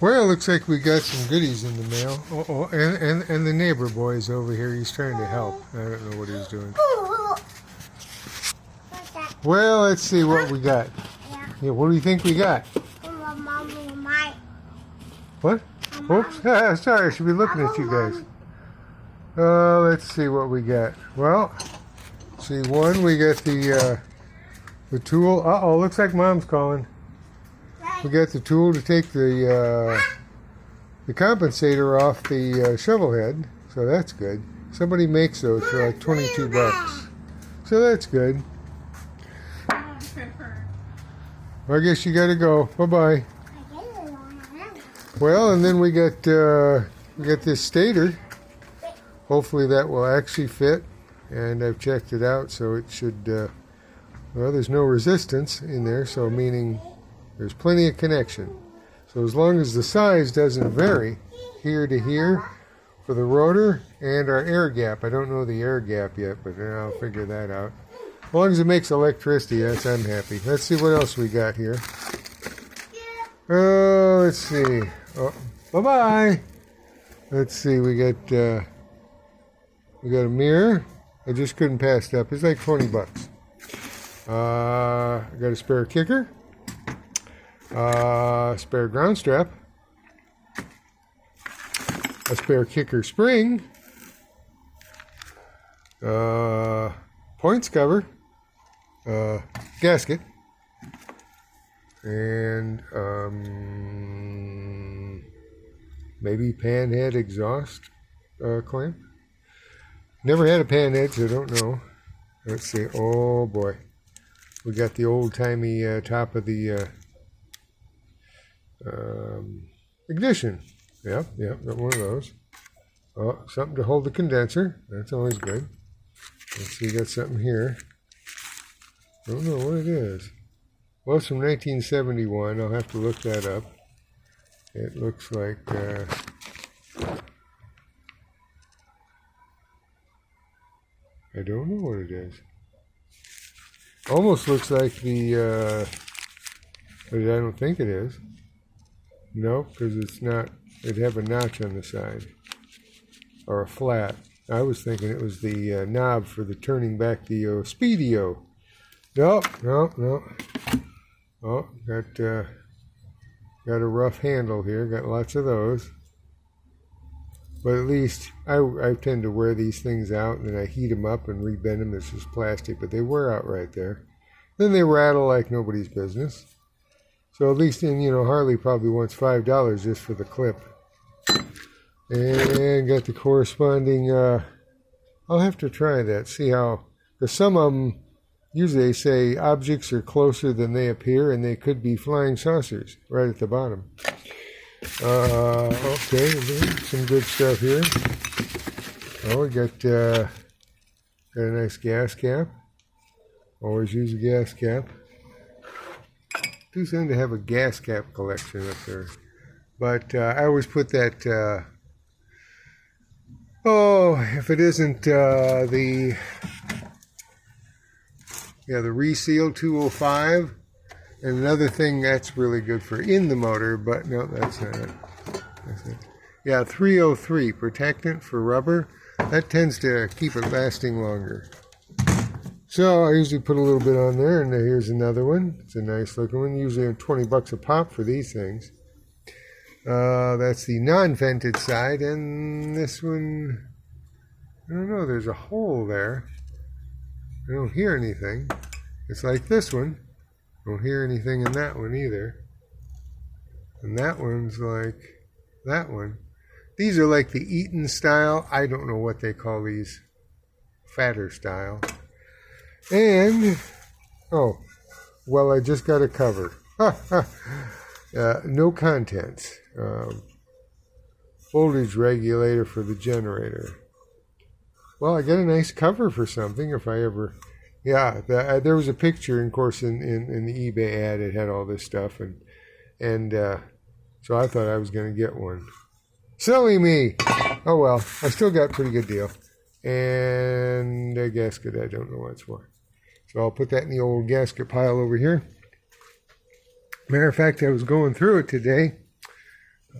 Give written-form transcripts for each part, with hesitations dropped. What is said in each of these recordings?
Well, it looks like we got some goodies in the mail. Oh, and the neighbor boy is over here. He's trying to help. I don't know what he's doing. Well, let's see what we got. Yeah, what do you think we got? What? Oops. Sorry, I should be looking at you guys. Let's see what we got. Well, see, one, we got the tool. Uh-oh, looks like Mom's calling. We got the tool to take the compensator off the shovel head, so that's good. Somebody makes those for like 22 bucks. So that's good. I guess you gotta go. Bye-bye. Well, and then we got this stator. Hopefully that will actually fit, and I've checked it out, so it should, well, there's no resistance in there, so meaning there's plenty of connection. So as long as the size doesn't vary here to here for the rotor and our air gap. I don't know the air gap yet, but I'll figure that out. As long as it makes electricity, that's I'm happy. Let's see what else we got here. Oh, let's see. Oh, bye-bye. Let's see, we got a mirror. I just couldn't pass it up. It's like 20 bucks. I got a spare kicker. Spare ground strap. A spare kicker spring. Points cover. Gasket. And maybe panhead exhaust clamp. Never had a panhead, so I don't know. Let's see. Oh boy, we got the old-timey top of the ignition. Yep, got one of those. Oh, something to hold the condenser. That's always good. Let's see, got something here. I don't know what it is. Well, it's from 1971. I'll have to look that up. It looks like I don't know what it is. Almost looks like the but I don't think it is. No, because it's not. It'd have a notch on the side or a flat. I was thinking it was the knob for the turning back the Speedio. No. Oh, got a rough handle here. Got lots of those. But at least I tend to wear these things out, and then I heat them up and rebend them. This is plastic, but they wear out right there. Then they rattle like nobody's business. So at least, and Harley probably wants $5 just for the clip. And got the corresponding, I'll have to try that, see how, because some of them, usually they say objects are closer than they appear, and they could be flying saucers right at the bottom. Okay, some good stuff here. Oh, we got a nice gas cap. Always use a gas cap. Do seem to have a gas cap collection up there. But I always put that, if it isn't the Reseal 205. And another thing that's really good for in the motor, but no, that's not it. That's it. Yeah, 303, protectant for rubber. That tends to keep it lasting longer. So I usually put a little bit on there, and here's another one. It's a nice looking one. Usually 20 bucks a pop for these things. That's the non-vented side, and this one, I don't know, there's a hole there. I don't hear anything. It's like this one. Don't hear anything in that one either. And that one's like that one. These are like the Eaton style. I don't know what they call these. Fatter style. And, oh, well, I just got a cover. No contents. Voltage regulator for the generator. Well, I got a nice cover for something if I ever... Yeah, there was a picture, of course, in the eBay ad. It had all this stuff, and so I thought I was going to get one. Silly me! Oh well, I still got a pretty good deal. And a gasket, I don't know what it's for. So I'll put that in the old gasket pile over here. Matter of fact, I was going through it today.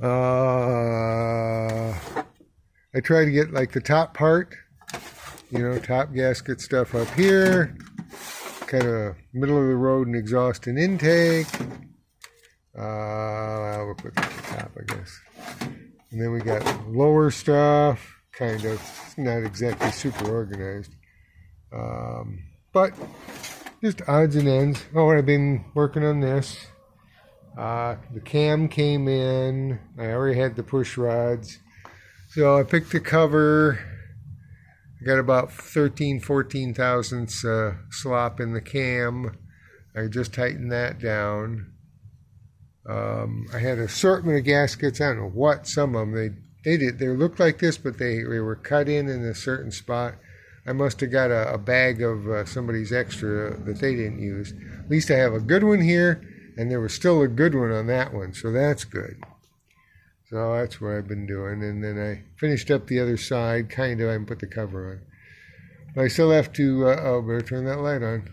I try to get like the top part, top gasket stuff up here, kind of middle of the road and exhaust and intake. We'll put that at the top, I guess. And then we got lower stuff, kind of. It's not exactly super organized. But just odds and ends. Oh, I've been working on this. The cam came in. I already had the push rods. So I picked the cover. I got about 14 thousandths slop in the cam. I just tightened that down. I had an assortment of gaskets. I don't know what, some of them they did. They looked like this, but they were cut in a certain spot. I must have got a bag of somebody's extra that they didn't use. At least I have a good one here, and there was still a good one on that one, so that's good. So that's what I've been doing. And then I finished up the other side, kind of. I put the cover on. But I still have to, better turn that light on.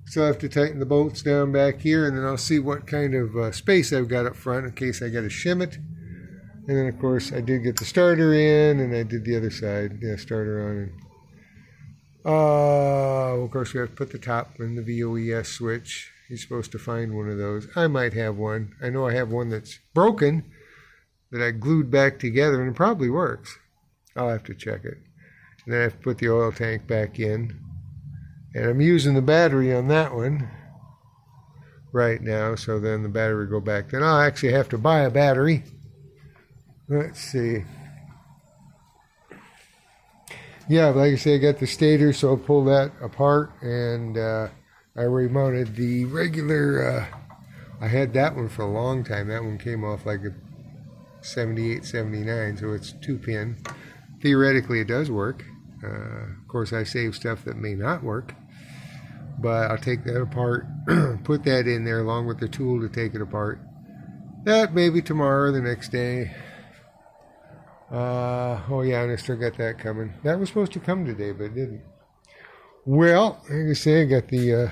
Still have to tighten the bolts down back here, and then I'll see what kind of space I've got up front in case I got to shim it. And then, of course, I did get the starter in, and I did the other side, starter on. And, of course, we have to put the top in the VOES switch. You're supposed to find one of those. I might have one. I know I have one that's broken that I glued back together, and it probably works. I'll have to check it. And then I have to put the oil tank back in. And I'm using the battery on that one right now, so then the battery will go back. Then I'll actually have to buy a battery. Let's see. Yeah, like I say, I got the stator, so I'll pull that apart, and I already mounted the regular, I had that one for a long time. That one came off like a 78, 79, so it's 2-pin. Theoretically, it does work. Of course, I save stuff that may not work. But I'll take that apart, put that in there along with the tool to take it apart. That maybe tomorrow or the next day. Oh yeah, and I still got that coming. That was supposed to come today, but it didn't. Well, like I say, I got the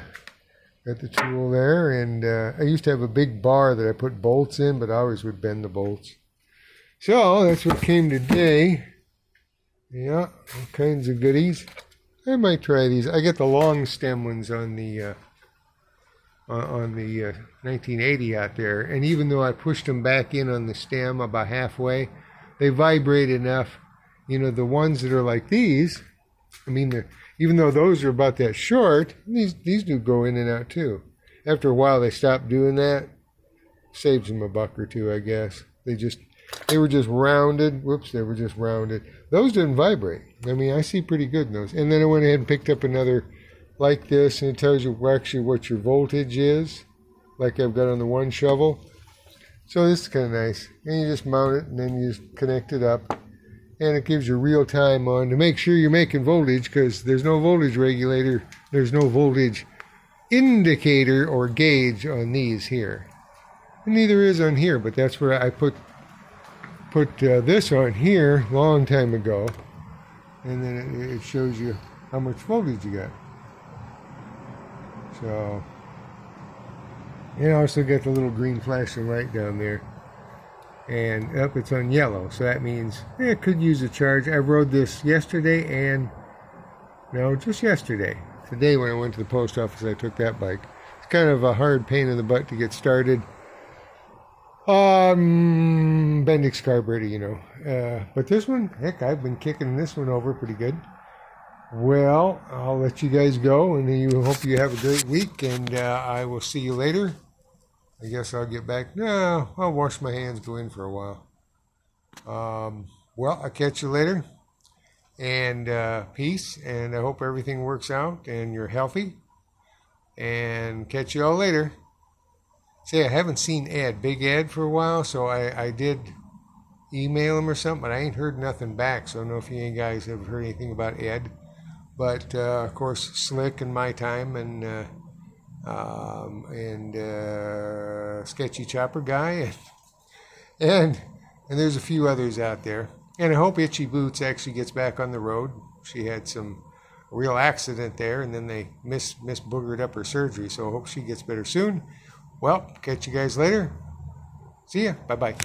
tool there, and I used to have a big bar that I put bolts in, but I always would bend the bolts. So that's what came today. Yeah, all kinds of goodies. I might try these. I get the long stem ones on the 1980 out there, and even though I pushed them back in on the stem about halfway, they vibrate enough. The ones that are like these, I mean, even though those are about that short, these do go in and out too. After a while, they stop doing that. Saves them $1 or $2, I guess. They were just rounded. Whoops, they were just rounded. Those didn't vibrate. I mean, I see pretty good in those. And then I went ahead and picked up another like this, and it tells you actually what your voltage is, like I've got on the one shovel. So this is kind of nice. And you just mount it, and then you just connect it up. And it gives you real time on to make sure you're making voltage, because there's no voltage regulator. There's no voltage indicator or gauge on these here. And neither is on here, but that's where I put this on here a long time ago, and then it shows you how much voltage you got. So, and I also got the little green flashing light down there, and up it's on yellow, so that means it could use a charge. I rode this yesterday, and no, just yesterday. Today when I went to the post office, I took that bike. It's kind of a hard pain in the butt to get started. Bendix carburetor, but this one, heck, I've been kicking this one over pretty good. Well, I'll let you guys go, and you hope you have a great week, and I will see you later. I guess I'll get back. No, I'll wash my hands, go in for a while. Well, I'll catch you later, and peace, and I hope everything works out, and you're healthy, and catch you all later. Say, I haven't seen Ed, Big Ed, for a while, so I did email him or something, but I ain't heard nothing back, so I don't know if you guys have heard anything about Ed. But, of course, Slick and My Time and Sketchy Chopper Guy, and there's a few others out there. And I hope Itchy Boots actually gets back on the road. She had some real accident there, and then they misboogered up her surgery, so I hope she gets better soon. Well, catch you guys later. See ya. Bye-bye.